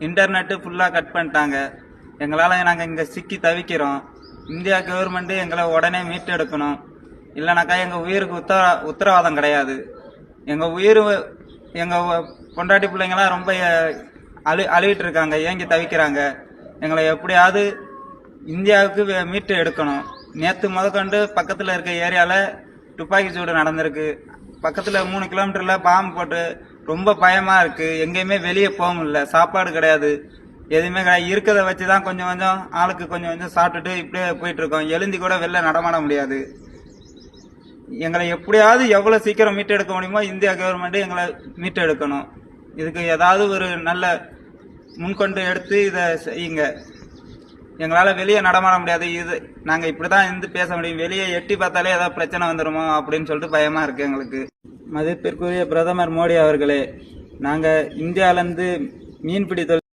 Internet ஃபுல்லாக cut பண்ணிட்டாங்க. எங்களால் நாங்கள் இங்கே சிக்கி தவிக்கிறோம். இந்தியா கவர்மெண்ட்டு எங்களை உடனே மீட்டெடுக்கணும். இல்லைனாக்கா எங்கள் உயிருக்கு உத்தரவாதம் கிடையாது. எங்கள் உயிர் எங்கள் பொண்டாட்டி பிள்ளைங்களாம் ரொம்ப அழுகிட்டு இருக்காங்க, ஏங்கி தவிக்கிறாங்க. எங்களை எப்படியாவது இந்தியாவுக்கு மீட்டு எடுக்கணும். நேற்று முதற்கொண்டு பக்கத்தில் இருக்க ஏரியாவில் துப்பாக்கி சூடு நடந்திருக்கு. பக்கத்தில் 3 கிலோமீட்டரில் பாம்பு போட்டு ரொம்ப பயமாக இருக்குது. எங்கேயுமே வெளியே போக முடியல. சாப்பாடு கிடையாது, எதுவுமே கிடையாது. இருக்கிறத வச்சு தான் கொஞ்சம் கொஞ்சம் ஆளுக்கு கொஞ்சம் கொஞ்சம் சாப்பிட்டுட்டு இப்படியே போயிட்டுருக்கோம். எழுந்தி கூட வெளில நடமாட முடியாது. எங்களை எப்படியாவது எவ்வளோ சீக்கிரம் மீட்டெடுக்க முடியுமோ இந்தியா கவர்மெண்ட்டு எங்களை மீட்டெடுக்கணும். இதுக்கு ஏதாவது ஒரு நல்ல முன்கொண்டு எடுத்து இதை செய்யுங்க. எங்களால் வெளியே நடமாட முடியாது. இது நாங்கள் இப்படி தான் இருந்து பேச முடியும். வெளியே எட்டி பார்த்தாலே ஏதாவது பிரச்சனை வந்துடுமோ அப்படின்னு சொல்லிட்டு பயமாக இருக்குது எங்களுக்கு. மதிப்பிற்குரிய பிரதமர் மோடி அவர்களே, நாங்கள் இந்தியாவிலேருந்து மீன்பிடி